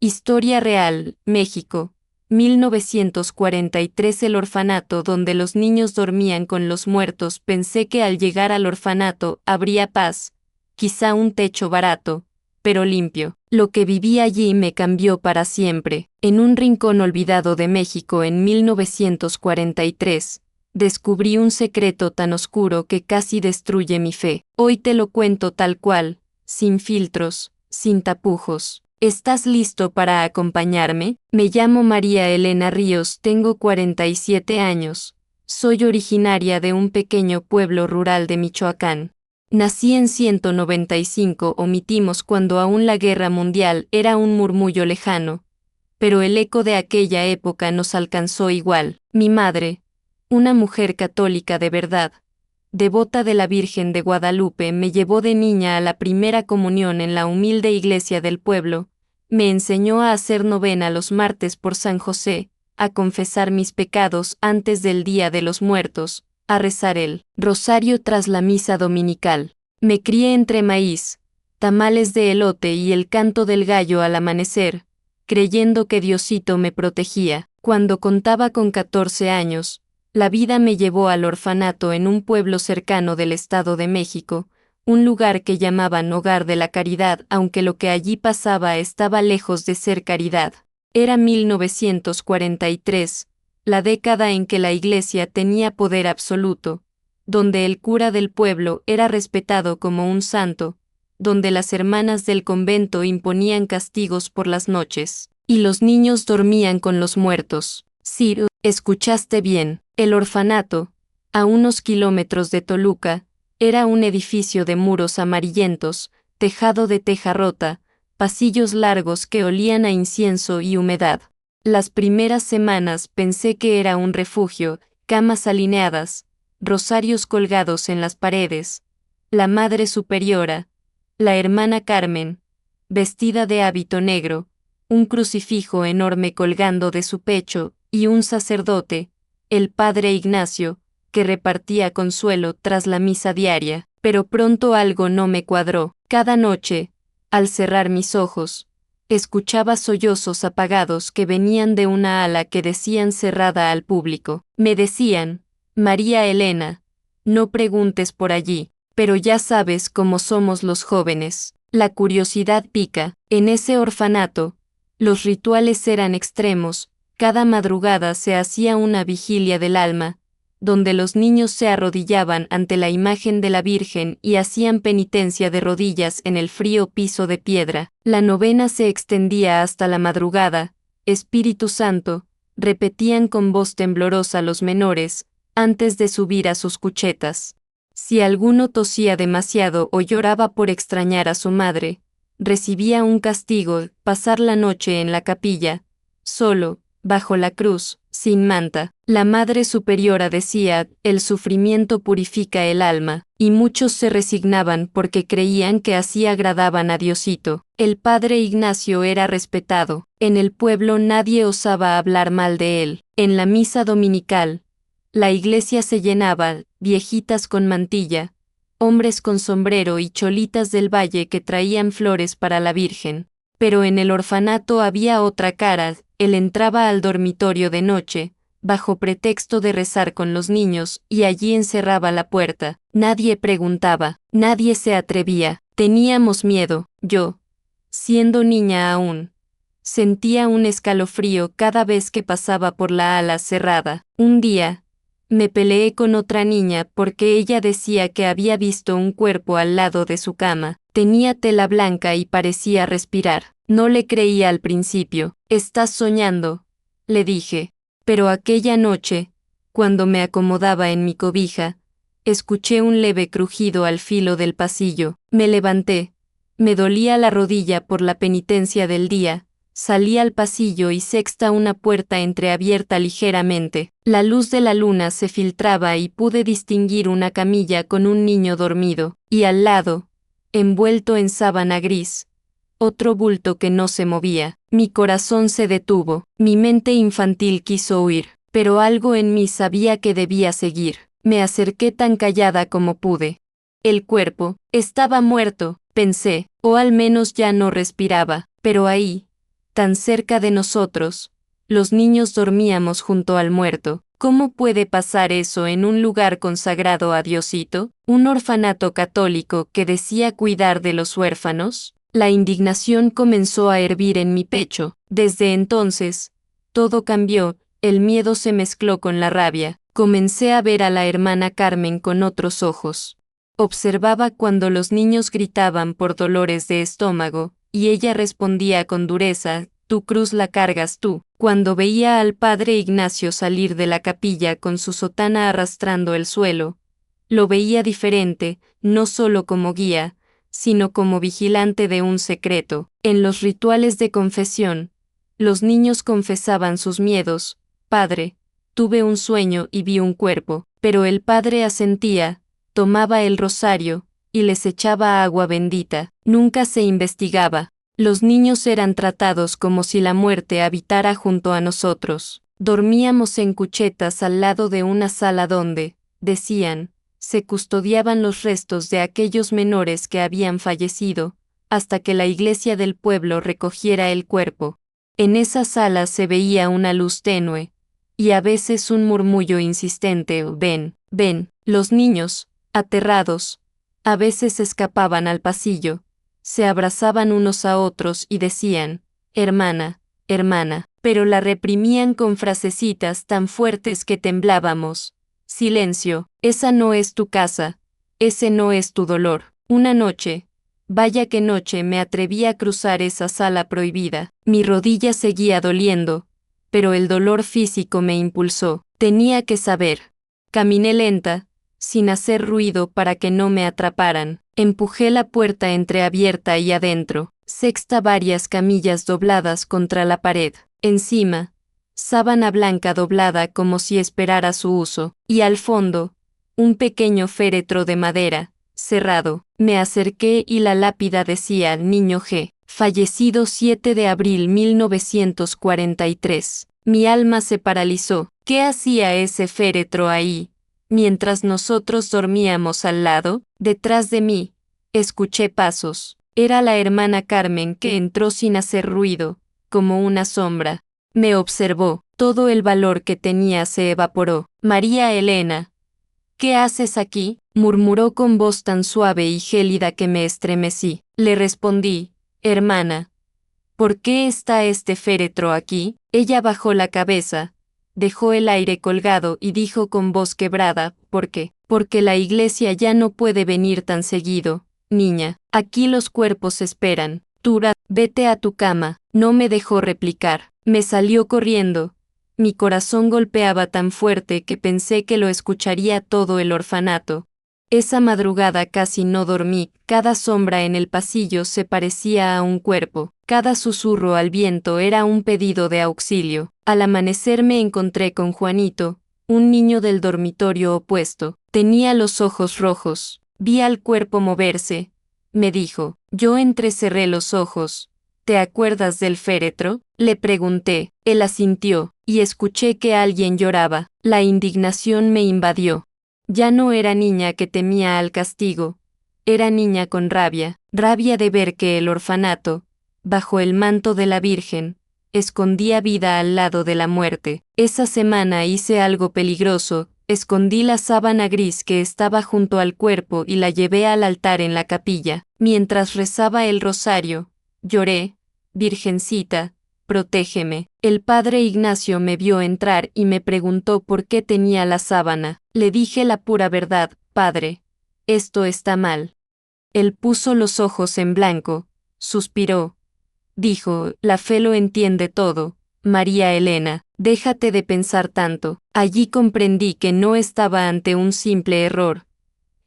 Historia real, México. 1943. El orfanato donde los niños dormían con los muertos. Pensé que al llegar al orfanato habría paz, quizá un techo barato, pero limpio. Lo que viví allí me cambió para siempre. En un rincón olvidado de México en 1943, descubrí un secreto tan oscuro que casi destruye mi fe. Hoy te lo cuento tal cual, sin filtros, sin tapujos. ¿Estás listo para acompañarme? Me llamo María Elena Ríos, tengo 47 años. Soy originaria de un pequeño pueblo rural de Michoacán. Nací en 195, omitimos cuando aún la guerra mundial era un murmullo lejano, pero el eco de aquella época nos alcanzó igual. Mi madre, una mujer católica de verdad, devota de la Virgen de Guadalupe, me llevó de niña a la primera comunión en la humilde iglesia del pueblo, me enseñó a hacer novena los martes por San José, a confesar mis pecados antes del Día de los Muertos, a rezar el rosario tras la misa dominical. Me crié entre maíz, tamales de elote y el canto del gallo al amanecer, creyendo que Diosito me protegía. Cuando contaba con 14 años, la vida me llevó al orfanato en un pueblo cercano del Estado de México, un lugar que llamaban Hogar de la Caridad, aunque lo que allí pasaba estaba lejos de ser caridad. Era 1943, la década en que la Iglesia tenía poder absoluto, donde el cura del pueblo era respetado como un santo, donde las hermanas del convento imponían castigos por las noches, y los niños dormían con los muertos. Sí, escuchaste bien, el orfanato, a unos kilómetros de Toluca, era un edificio de muros amarillentos, tejado de teja rota, pasillos largos que olían a incienso y humedad. Las primeras semanas pensé que era un refugio, camas alineadas, rosarios colgados en las paredes, la Madre Superiora, la hermana Carmen, vestida de hábito negro, un crucifijo enorme colgando de su pecho, y un sacerdote, el Padre Ignacio, que repartía consuelo tras la misa diaria. Pero pronto algo no me cuadró. Cada noche, al cerrar mis ojos, escuchaba sollozos apagados que venían de una ala que decían cerrada al público. Me decían, María Elena, no preguntes por allí, pero ya sabes cómo somos los jóvenes. La curiosidad pica. En ese orfanato, los rituales eran extremos. Cada madrugada se hacía una vigilia del alma, donde los niños se arrodillaban ante la imagen de la Virgen y hacían penitencia de rodillas en el frío piso de piedra. La novena se extendía hasta la madrugada. Espíritu Santo, repetían con voz temblorosa los menores, antes de subir a sus cuchetas. Si alguno tosía demasiado o lloraba por extrañar a su madre, recibía un castigo: pasar la noche en la capilla, solo, bajo la cruz, sin manta. La Madre Superiora decía, el sufrimiento purifica el alma, y muchos se resignaban porque creían que así agradaban a Diosito. El Padre Ignacio era respetado, en el pueblo nadie osaba hablar mal de él. En la misa dominical, la iglesia se llenaba, viejitas con mantilla, hombres con sombrero y cholitas del valle que traían flores para la Virgen. Pero en el orfanato había otra cara. Él entraba al dormitorio de noche, bajo pretexto de rezar con los niños, y allí encerraba la puerta. Nadie preguntaba, nadie se atrevía. Teníamos miedo. Yo, siendo niña aún, sentía un escalofrío cada vez que pasaba por la ala cerrada. Un día, me peleé con otra niña porque ella decía que había visto un cuerpo al lado de su cama. Tenía tela blanca y parecía respirar. No le creía al principio. «Estás soñando», le dije. Pero aquella noche, cuando me acomodaba en mi cobija, escuché un leve crujido al filo del pasillo. Me levanté. Me dolía la rodilla por la penitencia del día. Salí al pasillo y sexta una puerta entreabierta ligeramente. La luz de la luna se filtraba y pude distinguir una camilla con un niño dormido, y al lado, envuelto en sábana gris, otro bulto que no se movía. Mi corazón se detuvo, mi mente infantil quiso huir, pero algo en mí sabía que debía seguir. Me acerqué tan callada como pude. El cuerpo estaba muerto, pensé, o al menos ya no respiraba, pero ahí, tan cerca de nosotros. Los niños dormíamos junto al muerto. ¿Cómo puede pasar eso en un lugar consagrado a Diosito? ¿Un orfanato católico que decía cuidar de los huérfanos? La indignación comenzó a hervir en mi pecho. Desde entonces, todo cambió, el miedo se mezcló con la rabia. Comencé a ver a la hermana Carmen con otros ojos. Observaba cuando los niños gritaban por dolores de estómago, y ella respondía con dureza: tu cruz la cargas tú. Cuando veía al padre Ignacio salir de la capilla con su sotana arrastrando el suelo, lo veía diferente, no solo como guía, sino como vigilante de un secreto. En los rituales de confesión, los niños confesaban sus miedos: padre, tuve un sueño y vi un cuerpo, pero el padre asentía, tomaba el rosario, y les echaba agua bendita. Nunca se investigaba. Los niños eran tratados como si la muerte habitara junto a nosotros. Dormíamos en cuchetas al lado de una sala donde, decían, se custodiaban los restos de aquellos menores que habían fallecido, hasta que la iglesia del pueblo recogiera el cuerpo. En esa sala se veía una luz tenue, y a veces un murmullo insistente: ven, ven. Los niños, aterrados, a veces escapaban al pasillo, se abrazaban unos a otros y decían: hermana, hermana, pero la reprimían con frasecitas tan fuertes que temblábamos: silencio, esa no es tu casa, ese no es tu dolor. Una noche, vaya que noche, me atreví a cruzar esa sala prohibida. Mi rodilla seguía doliendo, pero el dolor físico me impulsó. Tenía que saber. Caminé lenta, sin hacer ruido para que no me atraparan. Empujé la puerta entreabierta y adentro, sexta, varias camillas dobladas contra la pared. Encima, sábana blanca doblada como si esperara su uso, y al fondo, un pequeño féretro de madera, cerrado. Me acerqué y la lápida decía: Niño G. Fallecido 7 de abril 1943. Mi alma se paralizó. ¿Qué hacía ese féretro ahí? Mientras nosotros dormíamos al lado, detrás de mí, escuché pasos. Era la hermana Carmen, que entró sin hacer ruido, como una sombra. Me observó. Todo el valor que tenía se evaporó. María Elena, ¿qué haces aquí?, murmuró con voz tan suave y gélida que me estremecí. Le respondí: hermana, ¿por qué está este féretro aquí? Ella bajó la cabeza, dejó el aire colgado y dijo con voz quebrada: ¿por qué? Porque la iglesia ya no puede venir tan seguido, niña. Aquí los cuerpos esperan. Tura, vete a tu cama. No me dejó replicar. Me salió corriendo. Mi corazón golpeaba tan fuerte que pensé que lo escucharía todo el orfanato. Esa madrugada casi no dormí. Cada sombra en el pasillo se parecía a un cuerpo. Cada susurro al viento era un pedido de auxilio. Al amanecer me encontré con Juanito, un niño del dormitorio opuesto. Tenía los ojos rojos. Vi al cuerpo moverse. Me dijo. Yo entrecerré los ojos. ¿Te acuerdas del féretro?, le pregunté. Él asintió, y escuché que alguien lloraba. La indignación me invadió. Ya no era niña que temía al castigo. Era niña con rabia. Rabia de ver que el orfanato, bajo el manto de la Virgen, escondía vida al lado de la muerte. Esa semana hice algo peligroso. Escondí la sábana gris que estaba junto al cuerpo y la llevé al altar en la capilla. Mientras rezaba el rosario, lloré: Virgencita, protégeme. El padre Ignacio me vio entrar y me preguntó por qué tenía la sábana. Le dije la pura verdad: padre, esto está mal. Él puso los ojos en blanco, suspiró. Dijo: la fe lo entiende todo, María Elena, déjate de pensar tanto. Allí comprendí que no estaba ante un simple error.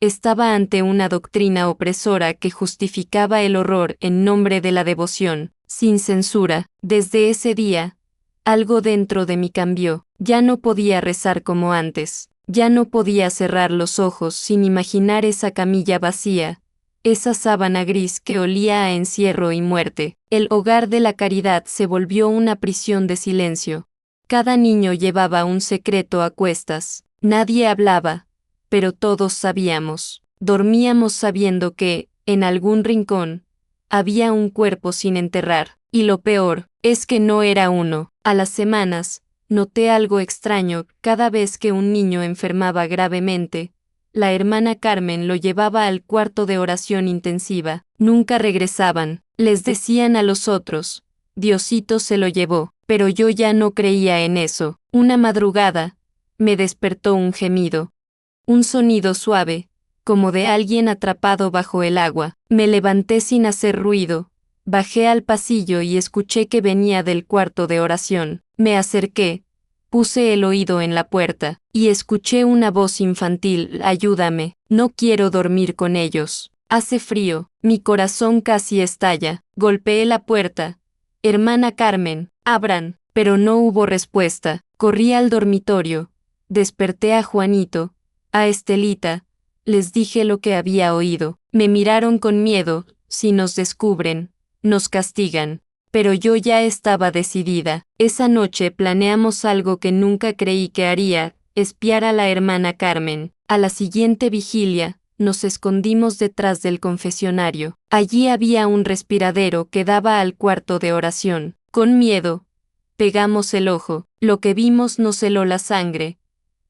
Estaba ante una doctrina opresora que justificaba el horror en nombre de la devoción, sin censura. Desde ese día, algo dentro de mí cambió. Ya no podía rezar como antes. Ya no podía cerrar los ojos sin imaginar esa camilla vacía, esa sábana gris que olía a encierro y muerte. El hogar de la caridad se volvió una prisión de silencio. Cada niño llevaba un secreto a cuestas. Nadie hablaba, pero todos sabíamos. Dormíamos sabiendo que, en algún rincón, había un cuerpo sin enterrar, y lo peor, es que no era uno. A las semanas, noté algo extraño, cada vez que un niño enfermaba gravemente, la hermana Carmen lo llevaba al cuarto de oración intensiva. Nunca regresaban, les decían a los otros. Diosito se lo llevó, pero yo ya no creía en eso. Una madrugada, me despertó un gemido. Un sonido suave, como de alguien atrapado bajo el agua. Me levanté sin hacer ruido. Bajé al pasillo y escuché que venía del cuarto de oración. Me acerqué, puse el oído en la puerta, y escuché una voz infantil: ayúdame, no quiero dormir con ellos. Hace frío, mi corazón casi estalla. Golpeé la puerta. Hermana Carmen, abran, pero no hubo respuesta. Corrí al dormitorio. Desperté a Juanito, a Estelita. Les dije lo que había oído. Me miraron con miedo. Si nos descubren, nos castigan. Pero yo ya estaba decidida. Esa noche planeamos algo que nunca creí que haría: espiar a la hermana Carmen. A la siguiente vigilia, nos escondimos detrás del confesionario. Allí había un respiradero que daba al cuarto de oración. Con miedo, pegamos el ojo. Lo que vimos nos heló la sangre.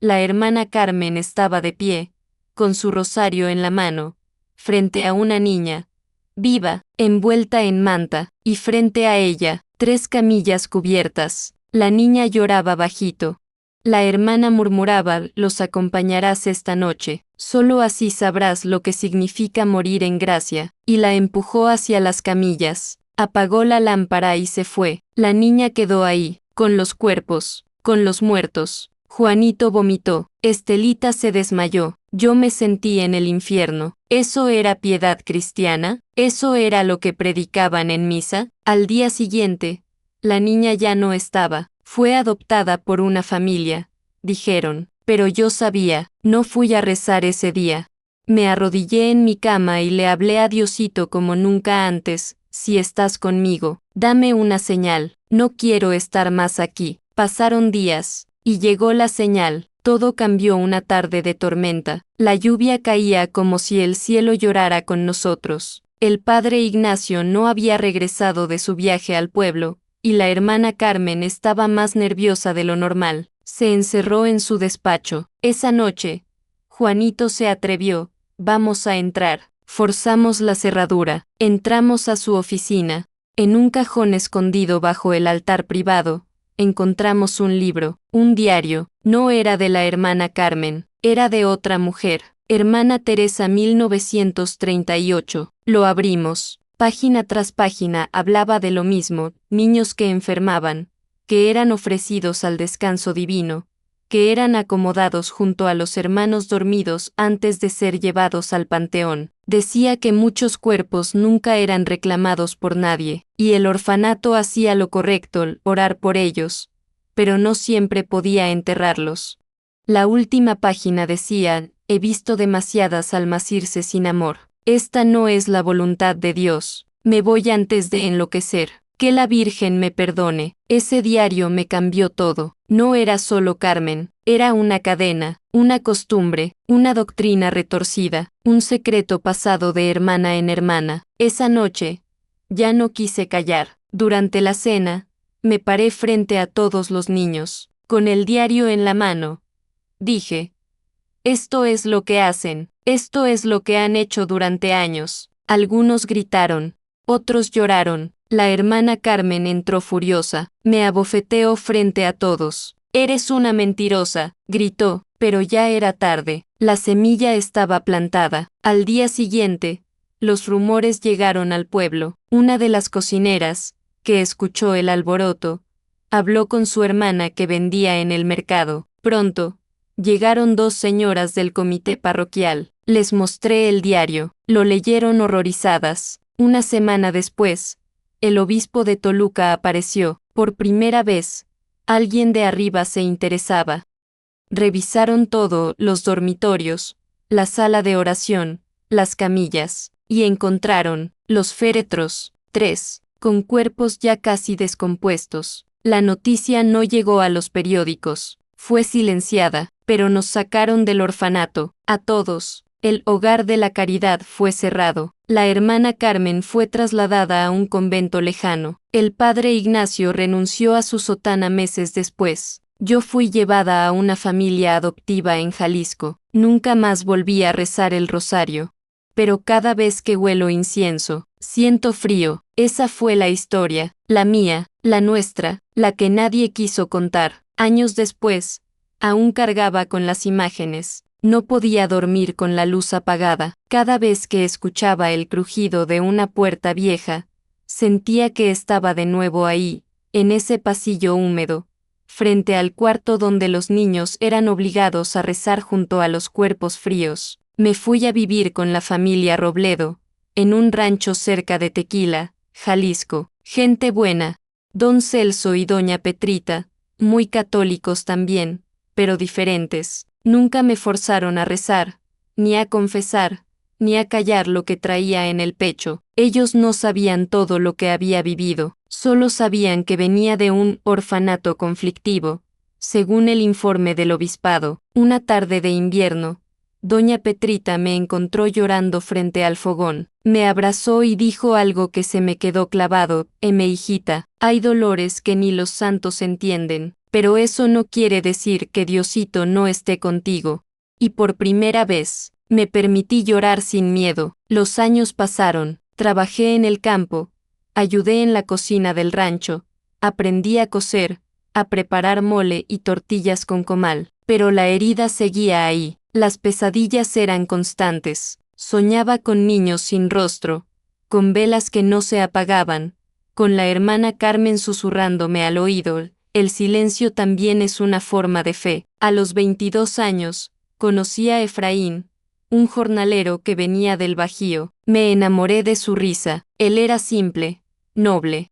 La hermana Carmen estaba de pie, con su rosario en la mano, frente a una niña, viva, envuelta en manta, y frente a ella, 3 camillas cubiertas. La niña lloraba bajito. La hermana murmuraba: los acompañarás esta noche, solo así sabrás lo que significa morir en gracia, y la empujó hacia las camillas. Apagó la lámpara y se fue. La niña quedó ahí, con los cuerpos, con los muertos. Juanito vomitó. Estelita se desmayó. Yo me sentí en el infierno. ¿Eso era piedad cristiana? ¿Eso era lo que predicaban en misa? Al día siguiente, la niña ya no estaba. Fue adoptada por una familia, dijeron. Pero yo sabía, no fui a rezar ese día. Me arrodillé en mi cama y le hablé a Diosito como nunca antes: si estás conmigo, dame una señal. No quiero estar más aquí. Pasaron días, y llegó la señal. Todo cambió una tarde de tormenta. La lluvia caía como si el cielo llorara con nosotros. El padre Ignacio no había regresado de su viaje al pueblo, y la hermana Carmen estaba más nerviosa de lo normal. Se encerró en su despacho. Esa noche, Juanito se atrevió: vamos a entrar. Forzamos la cerradura. Entramos a su oficina. En un cajón escondido bajo el altar privado, encontramos un libro, un diario. No era de la hermana Carmen, era de otra mujer, Hermana Teresa 1938. Lo abrimos. Página tras página hablaba de lo mismo: niños que enfermaban, que eran ofrecidos al descanso divino, que eran acomodados junto a los hermanos dormidos antes de ser llevados al panteón. Decía que muchos cuerpos nunca eran reclamados por nadie, y el orfanato hacía lo correcto, orar por ellos, pero no siempre podía enterrarlos. La última página decía: he visto demasiadas almas irse sin amor. Esta no es la voluntad de Dios. Me voy antes de enloquecer. Que la Virgen me perdone. Ese diario me cambió todo. No era solo Carmen, era una cadena, una costumbre, una doctrina retorcida, un secreto pasado de hermana en hermana. Esa noche, ya no quise callar. Durante la cena, me paré frente a todos los niños, con el diario en la mano. Dije: esto es lo que hacen, esto es lo que han hecho durante años. Algunos gritaron, otros lloraron. La hermana Carmen entró furiosa, me abofeteó frente a todos. Eres una mentirosa, gritó, pero ya era tarde. La semilla estaba plantada. Al día siguiente, los rumores llegaron al pueblo. Una de las cocineras, que escuchó el alboroto, habló con su hermana que vendía en el mercado. Pronto, llegaron 2 señoras del comité parroquial. Les mostré el diario. Lo leyeron horrorizadas. Una semana después, el obispo de Toluca apareció. Por primera vez, alguien de arriba se interesaba. Revisaron todo: los dormitorios, la sala de oración, las camillas, y encontraron los féretros, 3, con cuerpos ya casi descompuestos. La noticia no llegó a los periódicos, fue silenciada, pero nos sacaron del orfanato, a todos. El hogar de la Caridad fue cerrado. La hermana Carmen fue trasladada a un convento lejano. El padre Ignacio renunció a su sotana meses después. Yo fui llevada a una familia adoptiva en Jalisco. Nunca más volví a rezar el rosario. Pero cada vez que huelo incienso, siento frío. Esa fue la historia, la mía, la nuestra, la que nadie quiso contar. Años después, aún cargaba con las imágenes. No podía dormir con la luz apagada. Cada vez que escuchaba el crujido de una puerta vieja, sentía que estaba de nuevo ahí, en ese pasillo húmedo, frente al cuarto donde los niños eran obligados a rezar junto a los cuerpos fríos. Me fui a vivir con la familia Robledo, en un rancho cerca de Tequila, Jalisco. Gente buena. Don Celso y doña Petrita, muy católicos también, pero diferentes. Nunca me forzaron a rezar, ni a confesar, ni a callar lo que traía en el pecho. Ellos no sabían todo lo que había vivido, solo sabían que venía de un orfanato conflictivo. Según el informe del obispado, una tarde de invierno, doña Petrita me encontró llorando frente al fogón. Me abrazó y dijo algo que se me quedó clavado: hijita, hay dolores que ni los santos entienden, pero eso no quiere decir que Diosito no esté contigo. Y por primera vez, me permití llorar sin miedo. Los años pasaron, trabajé en el campo, ayudé en la cocina del rancho, aprendí a coser, a preparar mole y tortillas con comal, pero la herida seguía ahí. Las pesadillas eran constantes. Soñaba con niños sin rostro, con velas que no se apagaban, con la hermana Carmen susurrándome al oído: el silencio también es una forma de fe. A los 22 años, conocí a Efraín, un jornalero que venía del Bajío. Me enamoré de su risa. Él era simple, noble.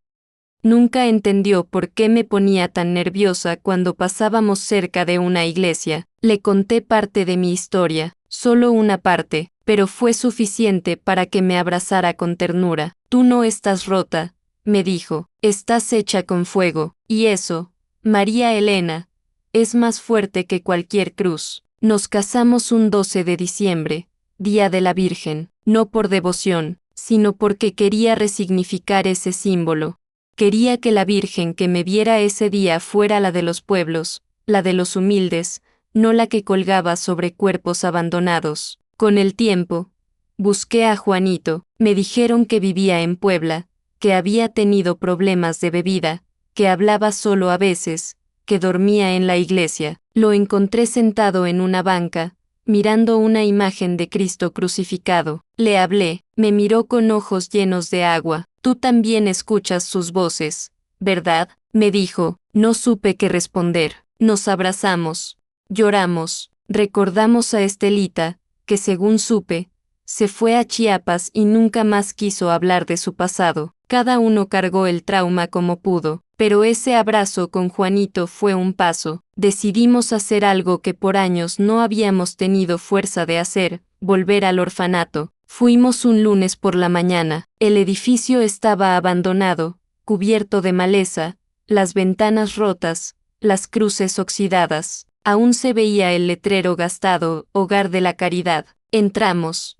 Nunca entendió por qué me ponía tan nerviosa cuando pasábamos cerca de una iglesia. Le conté parte de mi historia, solo una parte, pero fue suficiente para que me abrazara con ternura. Tú no estás rota, me dijo, estás hecha con fuego, y eso, María Elena, es más fuerte que cualquier cruz. Nos casamos un 12 de diciembre, Día de la Virgen, no por devoción, sino porque quería resignificar ese símbolo. Quería que la Virgen que me viera ese día fuera la de los pueblos, la de los humildes, no la que colgaba sobre cuerpos abandonados. Con el tiempo, busqué a Juanito. Me dijeron que vivía en Puebla, que había tenido problemas de bebida, que hablaba solo a veces, que dormía en la iglesia. Lo encontré sentado en una banca, mirando una imagen de Cristo crucificado. Le hablé, me miró con ojos llenos de agua. Tú también escuchas sus voces, ¿verdad? Me dijo. No supe qué responder. Nos abrazamos, lloramos, recordamos a Estelita, que según supe, se fue a Chiapas y nunca más quiso hablar de su pasado. Cada uno cargó el trauma como pudo, pero ese abrazo con Juanito fue un paso. Decidimos hacer algo que por años no habíamos tenido fuerza de hacer: volver al orfanato. Fuimos un lunes por la mañana. El edificio estaba abandonado, cubierto de maleza, las ventanas rotas, las cruces oxidadas. Aún se veía el letrero gastado: Hogar de la Caridad. Entramos.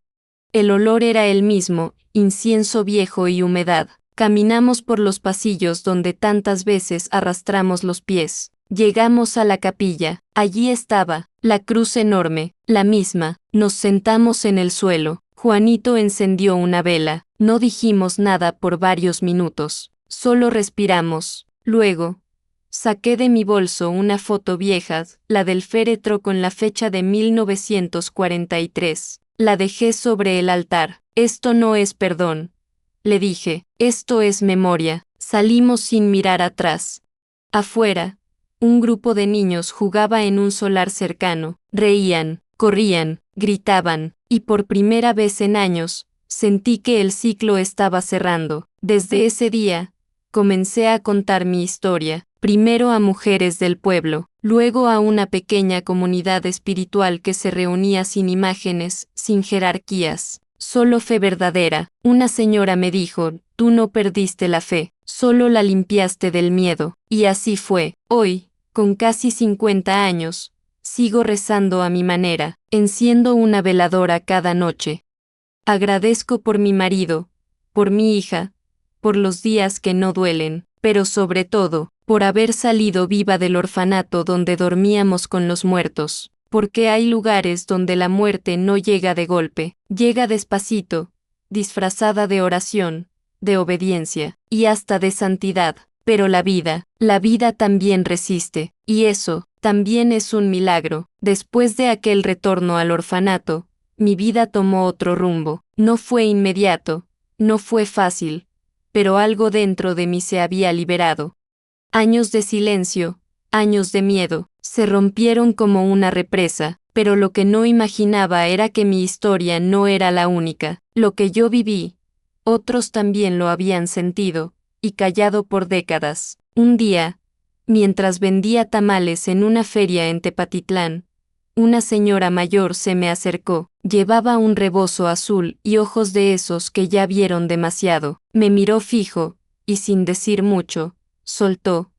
El olor era el mismo, incienso viejo y humedad. Caminamos por los pasillos donde tantas veces arrastramos los pies. Llegamos a la capilla. Allí estaba, la cruz enorme, la misma. Nos sentamos en el suelo. Juanito encendió una vela. No dijimos nada por varios minutos. Solo respiramos. Luego, saqué de mi bolso una foto vieja, la del féretro con la fecha de 1943. La dejé sobre el altar. Esto no es perdón, le dije, esto es memoria. Salimos sin mirar atrás. Afuera, un grupo de niños jugaba en un solar cercano. Reían, corrían, gritaban, y por primera vez en años, sentí que el ciclo estaba cerrando. Desde ese día, comencé a contar mi historia, primero a mujeres del pueblo, luego a una pequeña comunidad espiritual que se reunía sin imágenes, sin jerarquías. Solo fe verdadera. Una señora me dijo: tú no perdiste la fe, solo la limpiaste del miedo. Y así fue. Hoy, con casi 50 años, sigo rezando a mi manera, enciendo una veladora cada noche. Agradezco por mi marido, por mi hija, por los días que no duelen, pero sobre todo, por haber salido viva del orfanato donde dormíamos con los muertos, porque hay lugares donde la muerte no llega de golpe, llega despacito, disfrazada de oración, de obediencia, y hasta de santidad, pero la vida también resiste, y eso, también es un milagro. Después de aquel retorno al orfanato, mi vida tomó otro rumbo, no fue inmediato, no fue fácil, pero algo dentro de mí se había liberado. Años de silencio, años de miedo, se rompieron como una represa, pero lo que no imaginaba era que mi historia no era la única. Lo que yo viví, otros también lo habían sentido, y callado por décadas. Un día, mientras vendía tamales en una feria en Tepatitlán, una señora mayor se me acercó, llevaba un rebozo azul y ojos de esos que ya vieron demasiado. Me miró fijo, y sin decir mucho, soltó: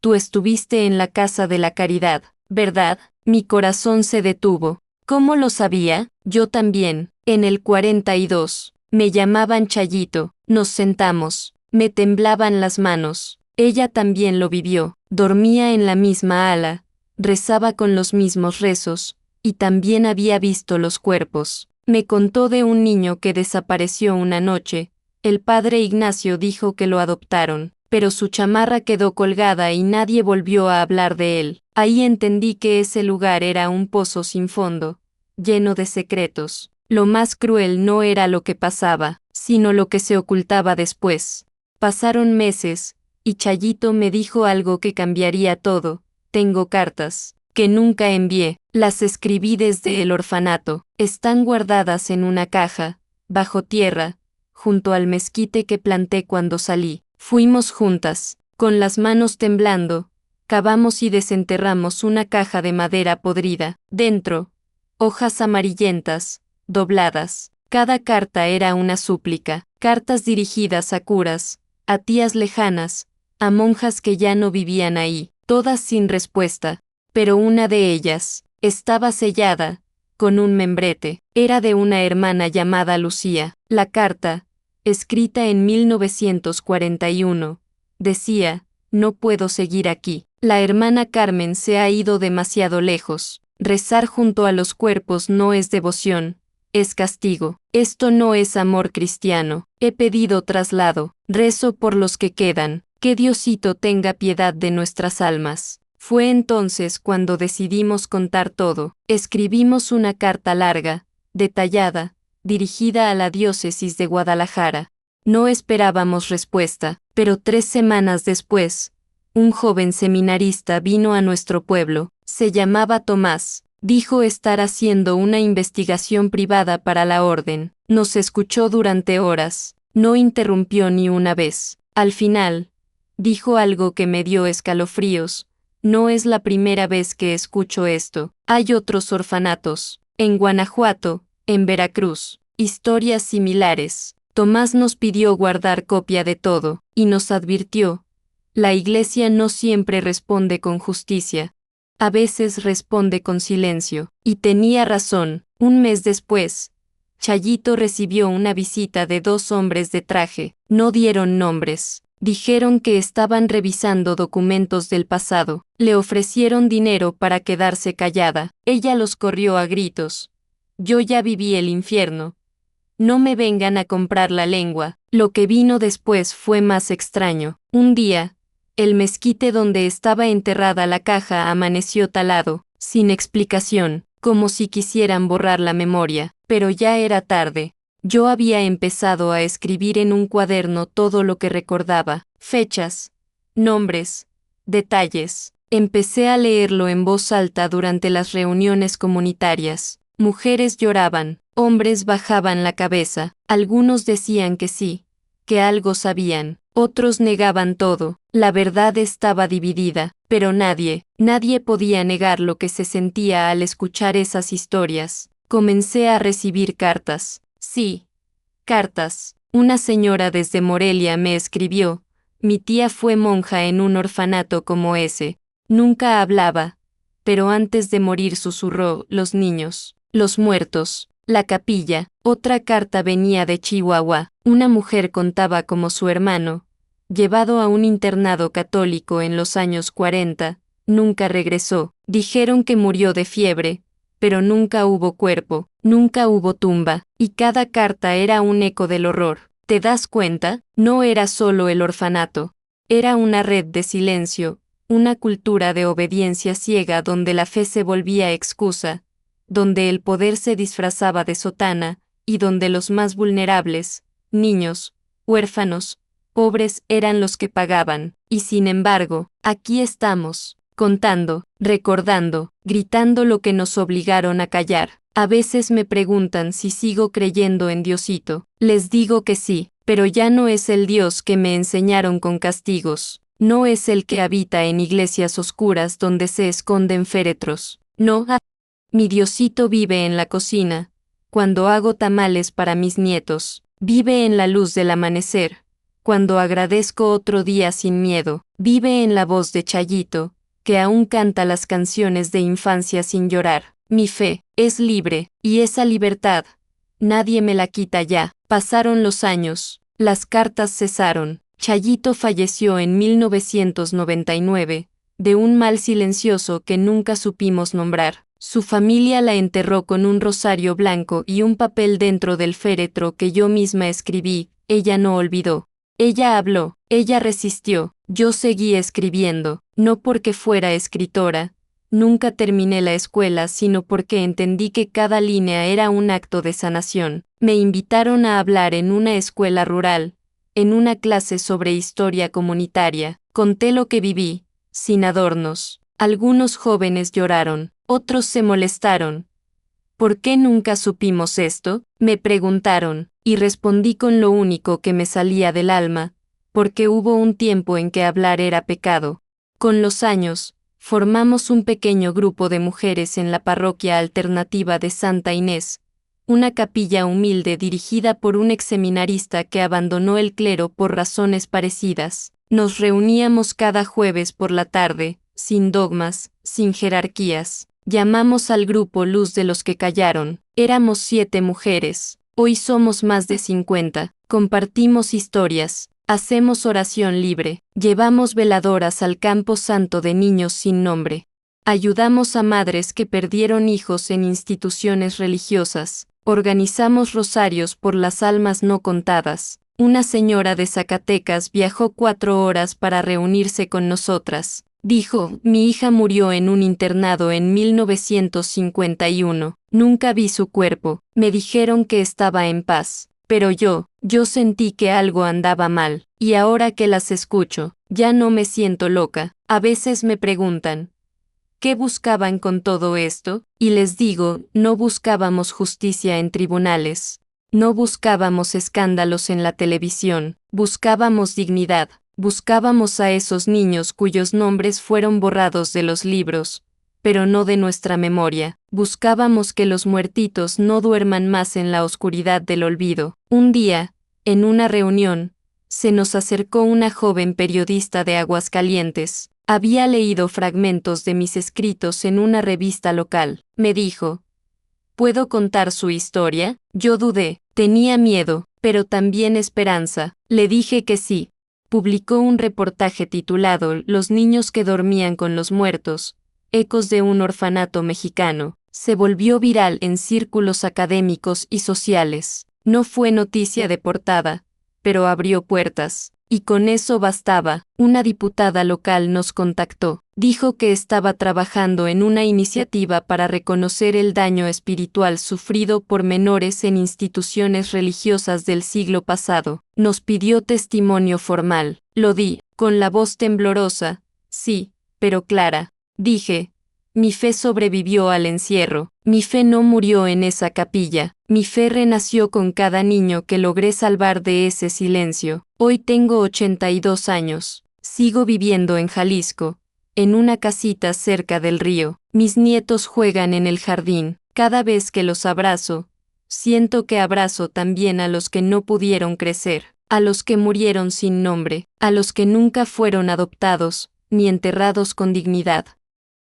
«Tú estuviste en la Casa de la Caridad, ¿verdad?». Mi corazón se detuvo. ¿Cómo lo sabía? Yo también, en el 42. Me llamaban Chayito, nos sentamos, me temblaban las manos. Ella también lo vivió, dormía en la misma ala, rezaba con los mismos rezos, y también había visto los cuerpos. Me contó de un niño que desapareció una noche. El padre Ignacio dijo que lo adoptaron, pero su chamarra quedó colgada y nadie volvió a hablar de él. Ahí entendí que ese lugar era un pozo sin fondo, lleno de secretos. Lo más cruel no era lo que pasaba, sino lo que se ocultaba después. Pasaron meses, y Chayito me dijo algo que cambiaría todo. Tengo cartas, que nunca envié, las escribí desde el orfanato, están guardadas en una caja, bajo tierra, junto al mezquite que planté cuando salí. Fuimos juntas, con las manos temblando, cavamos y desenterramos una caja de madera podrida. Dentro, hojas amarillentas, dobladas. Cada carta era una súplica, cartas dirigidas a curas, a tías lejanas, a monjas que ya no vivían ahí, todas sin respuesta, pero una de ellas estaba sellada, con un membrete. Era de una hermana llamada Lucía. La carta, escrita en 1941, decía: «No puedo seguir aquí. La hermana Carmen se ha ido demasiado lejos. Rezar junto a los cuerpos no es devoción, es castigo. Esto no es amor cristiano. He pedido traslado. Rezo por los que quedan. Que Diosito tenga piedad de nuestras almas». Fue entonces cuando decidimos contar todo. Escribimos una carta larga, detallada, dirigida a la diócesis de Guadalajara. No esperábamos respuesta, pero 3 semanas después, un joven seminarista vino a nuestro pueblo. Se llamaba Tomás. Dijo estar haciendo una investigación privada para la orden. Nos escuchó durante horas. No interrumpió ni una vez. Al final, dijo algo que me dio escalofríos: «No es la primera vez que escucho esto. Hay otros orfanatos, en Guanajuato, en Veracruz, historias similares». Tomás nos pidió guardar copia de todo, y nos advirtió: «La Iglesia no siempre responde con justicia. A veces responde con silencio». Y tenía razón. Un mes después, Chayito recibió una visita de 2 hombres de traje. No dieron nombres. Dijeron que estaban revisando documentos del pasado. Le ofrecieron dinero para quedarse callada. Ella los corrió a gritos: «Yo ya viví el infierno. No me vengan a comprar la lengua». Lo que vino después fue más extraño. Un día, el mezquite donde estaba enterrada la caja amaneció talado, sin explicación, como si quisieran borrar la memoria, pero ya era tarde. Yo había empezado a escribir en un cuaderno todo lo que recordaba, fechas, nombres, detalles. Empecé a leerlo en voz alta durante las reuniones comunitarias. Mujeres lloraban, hombres bajaban la cabeza, algunos decían que sí, que algo sabían, otros negaban todo. La verdad estaba dividida, pero nadie podía negar lo que se sentía al escuchar esas historias. Comencé a recibir cartas. Sí, cartas. Una señora desde Morelia me escribió: «Mi tía fue monja en un orfanato como ese. Nunca hablaba, pero antes de morir susurró: los niños, los muertos, la capilla. Otra carta venía de Chihuahua. Una mujer contaba cómo su hermano, llevado a un internado católico en los años 40, nunca regresó. Dijeron que murió de fiebre, pero nunca hubo cuerpo, nunca hubo tumba, y cada carta era un eco del horror. ¿Te das cuenta? No era solo el orfanato. Era una red de silencio, una cultura de obediencia ciega donde la fe se volvía excusa, donde el poder se disfrazaba de sotana, y donde los más vulnerables, niños, huérfanos, pobres, eran los que pagaban. Y sin embargo, aquí estamos, contando, recordando, gritando lo que nos obligaron a callar. A veces me preguntan si sigo creyendo en Diosito. Les digo que sí, pero ya no es el Dios que me enseñaron con castigos. No es el que habita en iglesias oscuras donde se esconden féretros. No, mi Diosito vive en la cocina, cuando hago tamales para mis nietos. Vive en la luz del amanecer, cuando agradezco otro día sin miedo. Vive en la voz de Chayito, que aún canta las canciones de infancia sin llorar. Mi fe es libre, y esa libertad, nadie me la quita ya. Pasaron los años, las cartas cesaron. Chayito falleció en 1999, de un mal silencioso que nunca supimos nombrar. Su familia la enterró con un rosario blanco y un papel dentro del féretro que yo misma escribí. Ella no olvidó. Ella habló, ella resistió. Yo seguí escribiendo, no porque fuera escritora. Nunca terminé la escuela sino porque entendí que cada línea era un acto de sanación. Me invitaron a hablar en una escuela rural, en una clase sobre historia comunitaria. Conté lo que viví, sin adornos. Algunos jóvenes lloraron, otros se molestaron. ¿Por qué nunca supimos esto?, me preguntaron, y respondí con lo único que me salía del alma, porque hubo un tiempo en que hablar era pecado. Con los años, formamos un pequeño grupo de mujeres en la parroquia alternativa de Santa Inés, una capilla humilde dirigida por un exseminarista que abandonó el clero por razones parecidas. Nos reuníamos cada jueves por la tarde, sin dogmas, sin jerarquías. Llamamos al grupo Luz de los que callaron. Éramos 7 mujeres. Hoy somos más de 50. Compartimos historias. Hacemos oración libre. Llevamos veladoras al campo santo de niños sin nombre. Ayudamos a madres que perdieron hijos en instituciones religiosas. Organizamos rosarios por las almas no contadas. Una señora de Zacatecas viajó 4 horas para reunirse con nosotras. Dijo: mi hija murió en un internado en 1951. Nunca vi su cuerpo. Me dijeron que estaba en paz. Pero yo sentí que algo andaba mal. Y ahora que las escucho, ya no me siento loca. A veces me preguntan, ¿qué buscaban con todo esto? Y les digo, no buscábamos justicia en tribunales. No buscábamos escándalos en la televisión. Buscábamos dignidad. Buscábamos a esos niños cuyos nombres fueron borrados de los libros, pero no de nuestra memoria. Buscábamos que los muertitos no duerman más en la oscuridad del olvido. Un día, en una reunión, se nos acercó una joven periodista de Aguascalientes. Había leído fragmentos de mis escritos en una revista local. Me dijo: ¿puedo contar su historia? Yo dudé, tenía miedo, pero también esperanza. Le dije que sí. Publicó un reportaje titulado Los niños que dormían con los muertos, ecos de un orfanato mexicano. Se volvió viral en círculos académicos y sociales. No fue noticia de portada, pero abrió puertas. Y con eso bastaba. Una diputada local nos contactó. Dijo que estaba trabajando en una iniciativa para reconocer el daño espiritual sufrido por menores en instituciones religiosas del siglo pasado. Nos pidió testimonio formal. Lo di, con la voz temblorosa. Sí, pero clara. Dije: mi fe sobrevivió al encierro. Mi fe no murió en esa capilla. Mi fe renació con cada niño que logré salvar de ese silencio. Hoy tengo 82 años. Sigo viviendo en Jalisco, en una casita cerca del río. Mis nietos juegan en el jardín. Cada vez que los abrazo, siento que abrazo también a los que no pudieron crecer, a los que murieron sin nombre, a los que nunca fueron adoptados, ni enterrados con dignidad.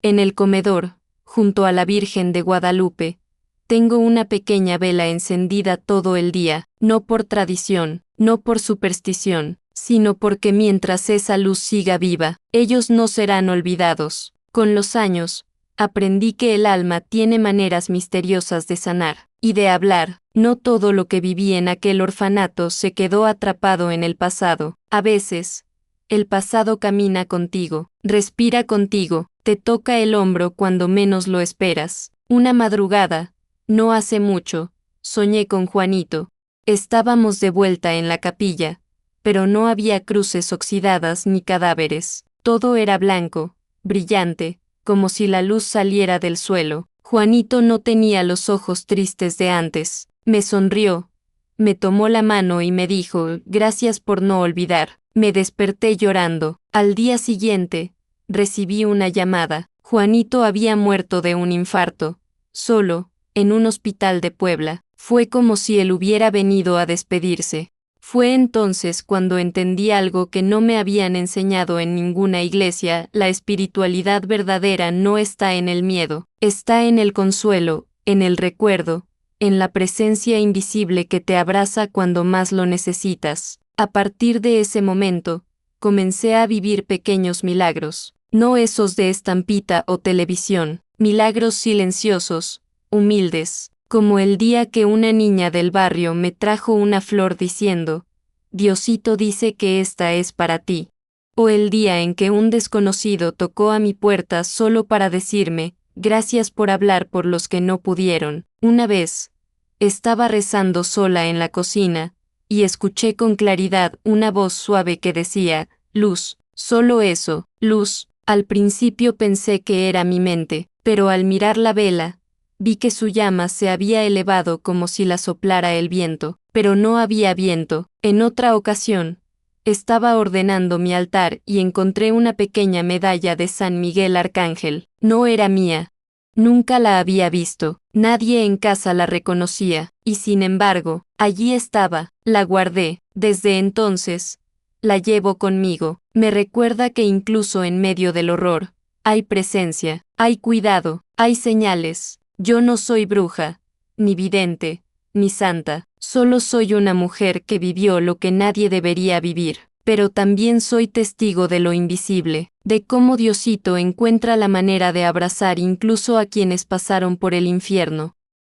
En el comedor, junto a la Virgen de Guadalupe, tengo una pequeña vela encendida todo el día, no por tradición, no por superstición, sino porque mientras esa luz siga viva, ellos no serán olvidados. Con los años, aprendí que el alma tiene maneras misteriosas de sanar y de hablar. No todo lo que viví en aquel orfanato se quedó atrapado en el pasado. A veces, el pasado camina contigo, respira contigo, te toca el hombro cuando menos lo esperas. Una madrugada, no hace mucho, soñé con Juanito. Estábamos de vuelta en la capilla, pero no había cruces oxidadas ni cadáveres. Todo era blanco, brillante, como si la luz saliera del suelo. Juanito no tenía los ojos tristes de antes. Me sonrió, me tomó la mano y me dijo, gracias por no olvidar. Me desperté llorando. Al día siguiente, recibí una llamada. Juanito había muerto de un infarto, solo, en un hospital de Puebla. Fue como si él hubiera venido a despedirse. Fue entonces cuando entendí algo que no me habían enseñado en ninguna iglesia: la espiritualidad verdadera no está en el miedo, está en el consuelo, en el recuerdo, en la presencia invisible que te abraza cuando más lo necesitas. A partir de ese momento, comencé a vivir pequeños milagros, no esos de estampita o televisión, milagros silenciosos, humildes, como el día que una niña del barrio me trajo una flor diciendo, Diosito dice que esta es para ti. O el día en que un desconocido tocó a mi puerta solo para decirme, gracias por hablar por los que no pudieron. Una vez, estaba rezando sola en la cocina, y escuché con claridad una voz suave que decía, luz, solo eso, luz. Al principio pensé que era mi mente, pero al mirar la vela, vi que su llama se había elevado como si la soplara el viento, pero no había viento. En otra ocasión, estaba ordenando mi altar y encontré una pequeña medalla de San Miguel Arcángel. No era mía. Nunca la había visto, nadie en casa la reconocía, y sin embargo, allí estaba, la guardé. Desde entonces, la llevo conmigo. Me recuerda que incluso en medio del horror, hay presencia, hay cuidado, hay señales. Yo no soy bruja, ni vidente, ni santa, solo soy una mujer que vivió lo que nadie debería vivir, pero también soy testigo de lo invisible, de cómo Diosito encuentra la manera de abrazar incluso a quienes pasaron por el infierno.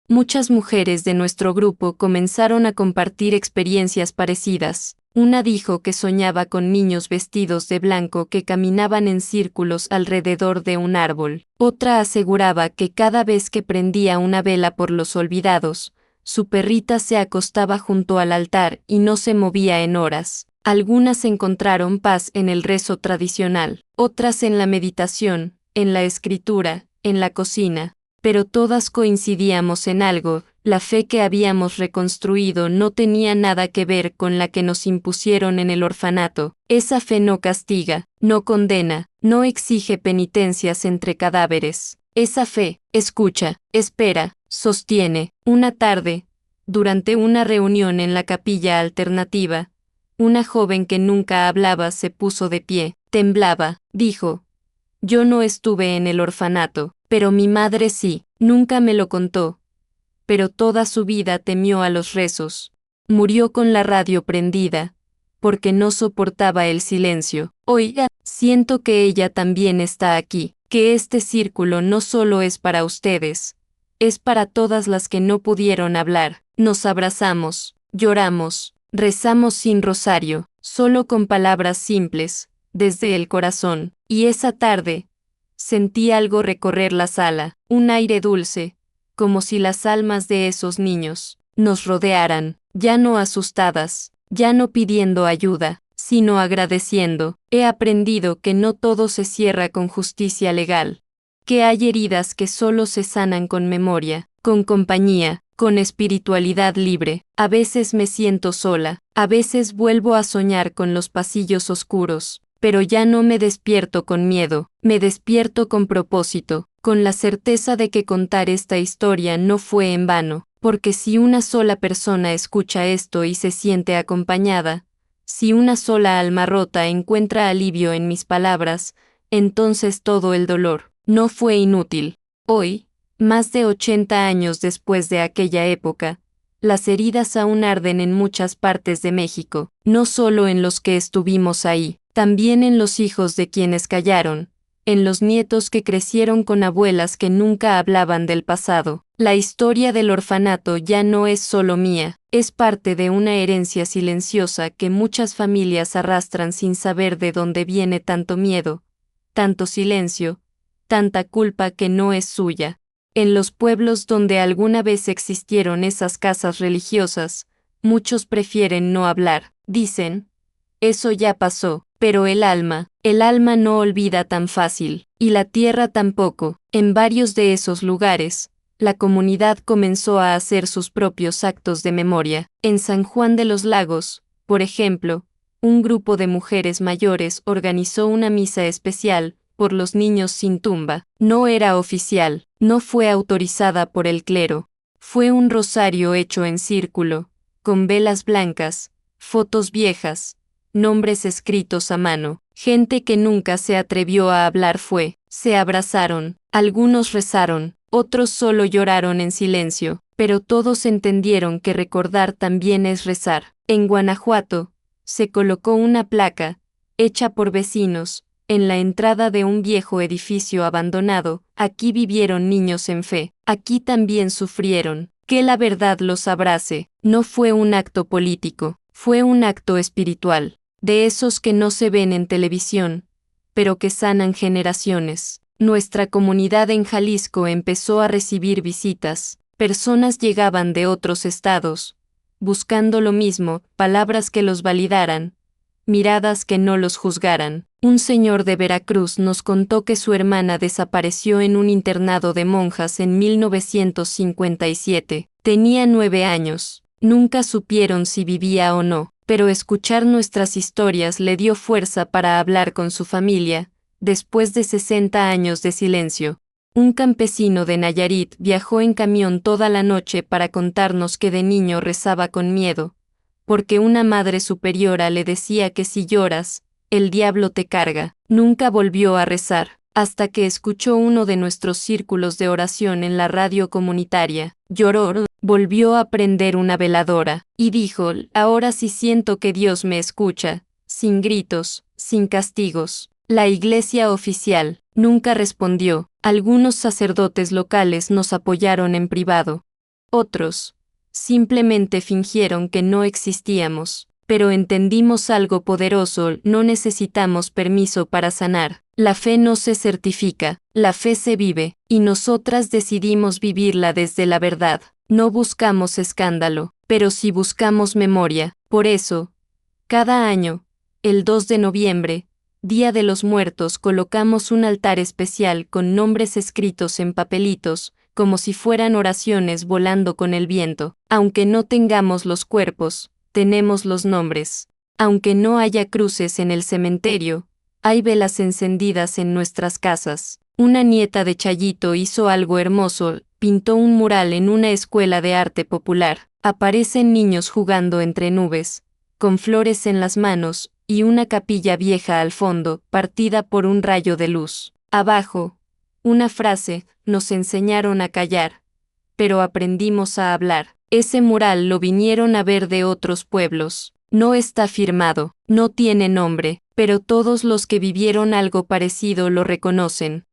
Muchas mujeres de nuestro grupo comenzaron a compartir experiencias parecidas. Una dijo que soñaba con niños vestidos de blanco que caminaban en círculos alrededor de un árbol. Otra aseguraba que cada vez que prendía una vela por los olvidados, su perrita se acostaba junto al altar y no se movía en horas. Algunas encontraron paz en el rezo tradicional, otras en la meditación, en la escritura, en la cocina. Pero todas coincidíamos en algo: la fe que habíamos reconstruido no tenía nada que ver con la que nos impusieron en el orfanato. Esa fe no castiga, no condena, no exige penitencias entre cadáveres. Esa fe, escucha, espera, sostiene. Una tarde, durante una reunión en la capilla alternativa, una joven que nunca hablaba se puso de pie, temblaba, dijo, yo no estuve en el orfanato, pero mi madre sí, nunca me lo contó. Pero toda su vida temió a los rezos. Murió con la radio prendida, porque no soportaba el silencio. Oiga, siento que ella también está aquí, que este círculo no solo es para ustedes, es para todas las que no pudieron hablar. Nos abrazamos, lloramos, rezamos sin rosario, solo con palabras simples, desde el corazón. Y esa tarde, sentí algo recorrer la sala, un aire dulce, como si las almas de esos niños nos rodearan, ya no asustadas, ya no pidiendo ayuda, sino agradeciendo. He aprendido que no todo se cierra con justicia legal, que hay heridas que solo se sanan con memoria, con compañía, con espiritualidad libre. A veces me siento sola, a veces vuelvo a soñar con los pasillos oscuros, pero ya no me despierto con miedo, me despierto con propósito, con la certeza de que contar esta historia no fue en vano, porque si una sola persona escucha esto y se siente acompañada, si una sola alma rota encuentra alivio en mis palabras, entonces todo el dolor, No fue inútil. Hoy, más de 80 años después de aquella época, las heridas aún arden en muchas partes de México, no solo en los que estuvimos ahí, también en los hijos de quienes callaron, en los nietos que crecieron con abuelas que nunca hablaban del pasado. La historia del orfanato ya no es solo mía, es parte de una herencia silenciosa que muchas familias arrastran sin saber de dónde viene tanto miedo, tanto silencio, tanta culpa que no es suya. En los pueblos donde alguna vez existieron esas casas religiosas, muchos prefieren no hablar. Dicen, eso ya pasó, pero el alma no olvida tan fácil, y la tierra tampoco. En varios de esos lugares, la comunidad comenzó a hacer sus propios actos de memoria. En San Juan de los Lagos, por ejemplo, un grupo de mujeres mayores organizó una misa especial por los niños sin tumba. No era oficial, no fue autorizada por el clero. Fue un rosario hecho en círculo, con velas blancas, fotos viejas, nombres escritos a mano. Gente que nunca se atrevió a hablar se abrazaron, algunos rezaron, otros solo lloraron en silencio, pero todos entendieron que recordar también es rezar. En Guanajuato, se colocó una placa, hecha por vecinos, en la entrada de un viejo edificio abandonado. Aquí vivieron niños en fe, aquí también sufrieron. Que la verdad los abrace. No fue un acto político, fue un acto espiritual, de esos que no se ven en televisión, pero que sanan generaciones. Nuestra comunidad en Jalisco empezó a recibir visitas. Personas llegaban de otros estados, buscando lo mismo, palabras que los validaran, miradas que no los juzgaran. Un señor de Veracruz nos contó que su hermana desapareció en un internado de monjas en 1957. Tenía 9 años. Nunca supieron si vivía o no, pero escuchar nuestras historias le dio fuerza para hablar con su familia, después de 60 años de silencio. Un campesino de Nayarit viajó en camión toda la noche para contarnos que de niño rezaba con miedo, porque una madre superiora le decía que si lloras, el diablo te carga. Nunca volvió a rezar, hasta que escuchó uno de nuestros círculos de oración en la radio comunitaria. Lloró, volvió a prender una veladora, y dijo, ahora sí siento que Dios me escucha, sin gritos, sin castigos. La iglesia oficial nunca respondió. Algunos sacerdotes locales nos apoyaron en privado. Otros simplemente fingieron que no existíamos, pero entendimos algo poderoso: no necesitamos permiso para sanar. La fe no se certifica, la fe se vive, y nosotras decidimos vivirla desde la verdad. No buscamos escándalo, pero sí buscamos memoria. Por eso, cada año, el 2 de noviembre, Día de los Muertos, colocamos un altar especial con nombres escritos en papelitos, como si fueran oraciones volando con el viento. Aunque no tengamos los cuerpos, tenemos los nombres. Aunque no haya cruces en el cementerio, hay velas encendidas en nuestras casas. Una nieta de Chayito hizo algo hermoso, pintó un mural en una escuela de arte popular. Aparecen niños jugando entre nubes, con flores en las manos, y una capilla vieja al fondo, partida por un rayo de luz. Abajo, una frase: nos enseñaron a callar, pero aprendimos a hablar. Ese mural lo vinieron a ver de otros pueblos. No está firmado, no tiene nombre, pero todos los que vivieron algo parecido lo reconocen.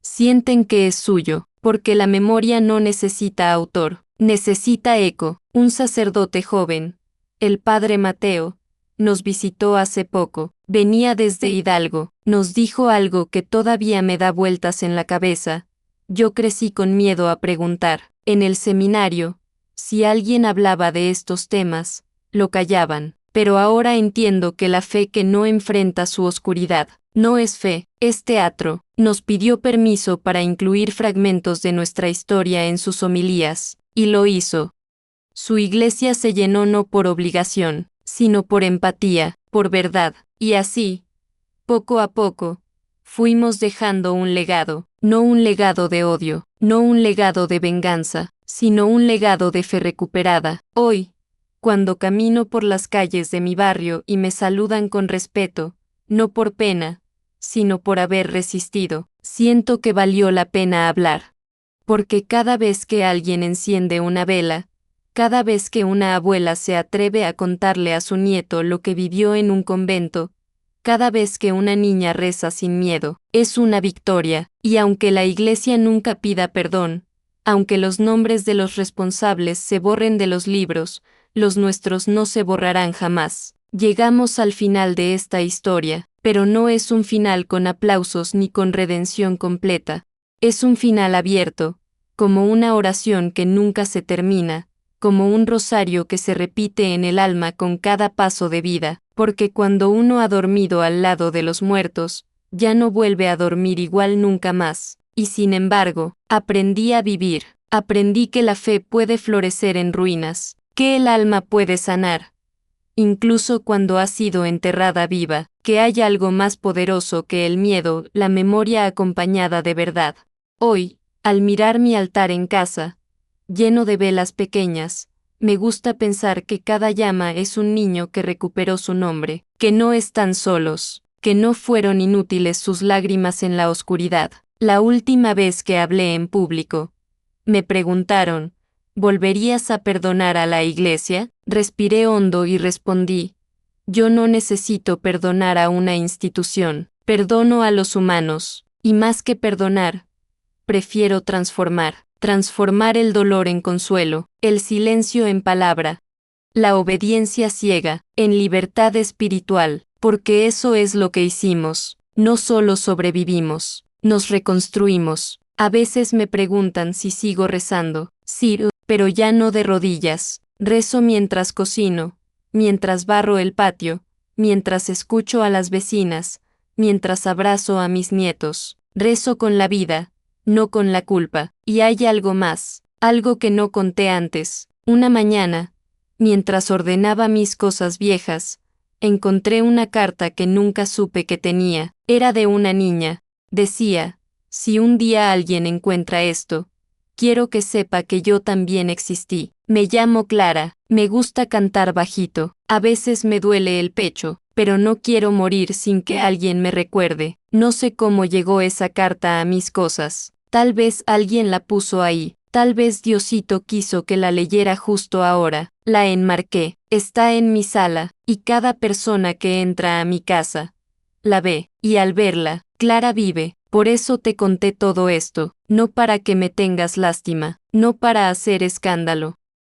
Sienten que es suyo, porque la memoria no necesita autor, necesita eco. Un sacerdote joven, el padre Mateo, nos visitó hace poco. Venía desde Hidalgo. Nos dijo algo que todavía me da vueltas en la cabeza. Yo crecí con miedo a preguntar. En el seminario, si alguien hablaba de estos temas, lo callaban. Pero ahora entiendo que la fe que no enfrenta su oscuridad no es fe, es teatro. Nos pidió permiso para incluir fragmentos de nuestra historia en sus homilías, y lo hizo. Su iglesia se llenó no por obligación, sino por empatía, por verdad, y así, poco a poco, fuimos dejando un legado, no un legado de odio, no un legado de venganza, sino un legado de fe recuperada. Hoy, cuando camino por las calles de mi barrio y me saludan con respeto, no por pena, sino por haber resistido, Siento que valió la pena hablar. Porque cada vez que alguien enciende una vela, cada vez que una abuela se atreve a contarle a su nieto lo que vivió en un convento, cada vez que una niña reza sin miedo, es una victoria, y aunque la Iglesia nunca pida perdón, aunque los nombres de los responsables se borren de los libros, los nuestros no se borrarán jamás. Llegamos al final de esta historia, pero no es un final con aplausos ni con redención completa. Es un final abierto, como una oración que nunca se termina, como un rosario que se repite en el alma con cada paso de vida, porque cuando uno ha dormido al lado de los muertos, ya no vuelve a dormir igual nunca más. Y sin embargo, aprendí a vivir, aprendí que la fe puede florecer en ruinas, que el alma puede sanar, incluso cuando ha sido enterrada viva, que hay algo más poderoso que el miedo, la memoria acompañada de verdad. Hoy, al mirar mi altar en casa, lleno de velas pequeñas, me gusta pensar que cada llama es un niño que recuperó su nombre, que no están solos, que no fueron inútiles sus lágrimas en la oscuridad. La última vez que hablé en público, me preguntaron, ¿volverías a perdonar a la Iglesia? Respiré hondo y respondí, yo no necesito perdonar a una institución, perdono a los humanos, y más que perdonar, prefiero transformar el dolor en consuelo, el silencio en palabra, la obediencia ciega, en libertad espiritual, porque eso es lo que hicimos, no solo sobrevivimos, nos reconstruimos. A veces me preguntan si sigo rezando, sí, pero ya no de rodillas, rezo mientras cocino, mientras barro el patio, mientras escucho a las vecinas, mientras abrazo a mis nietos, rezo con la vida, no con la culpa. Y hay algo más, algo que no conté antes. Una mañana, mientras ordenaba mis cosas viejas, encontré una carta que nunca supe que tenía. Era de una niña. Decía, si un día alguien encuentra esto, quiero que sepa que yo también existí. Me llamo Clara, me gusta cantar bajito, a veces me duele el pecho, pero no quiero morir sin que alguien me recuerde. No sé cómo llegó esa carta a mis cosas. Tal vez alguien la puso ahí, tal vez Diosito quiso que la leyera justo ahora. La enmarqué, está en mi sala, y cada persona que entra a mi casa la ve, y al verla, Clara vive. Por eso te conté todo esto, no para que me tengas lástima, no para hacer escándalo.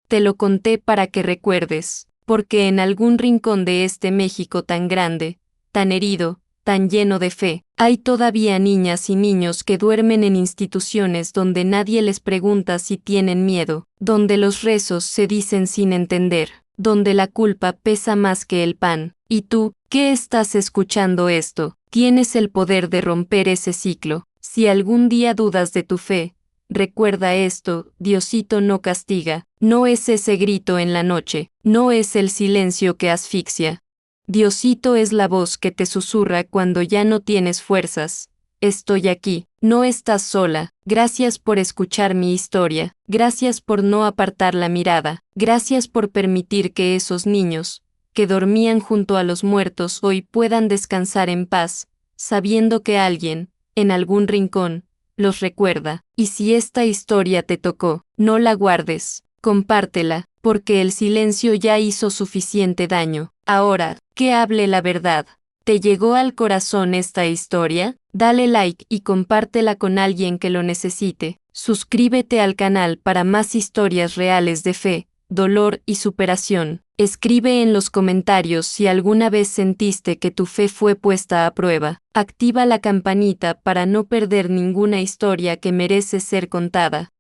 Te lo conté para que recuerdes, porque en algún rincón de este México tan grande, tan herido, tan lleno de fe, hay todavía niñas y niños que duermen en instituciones donde nadie les pregunta si tienen miedo, donde los rezos se dicen sin entender, donde la culpa pesa más que el pan. Y tú, ¿qué estás escuchando esto? Tienes el poder de romper ese ciclo. Si algún día dudas de tu fe, recuerda esto, Diosito no castiga, no es ese grito en la noche, no es el silencio que asfixia. Diosito es la voz que te susurra cuando ya no tienes fuerzas. Estoy aquí, no estás sola. Gracias por escuchar mi historia, gracias por no apartar la mirada, gracias por permitir que esos niños, que dormían junto a los muertos, hoy puedan descansar en paz, sabiendo que alguien, en algún rincón, los recuerda. Y si esta historia te tocó, no la guardes, compártela, porque el silencio ya hizo suficiente daño. Ahora, que hable la verdad. ¿Te llegó al corazón esta historia? Dale like y compártela con alguien que lo necesite. Suscríbete al canal para más historias reales de fe, dolor y superación. Escribe en los comentarios si alguna vez sentiste que tu fe fue puesta a prueba. Activa la campanita para no perder ninguna historia que merece ser contada.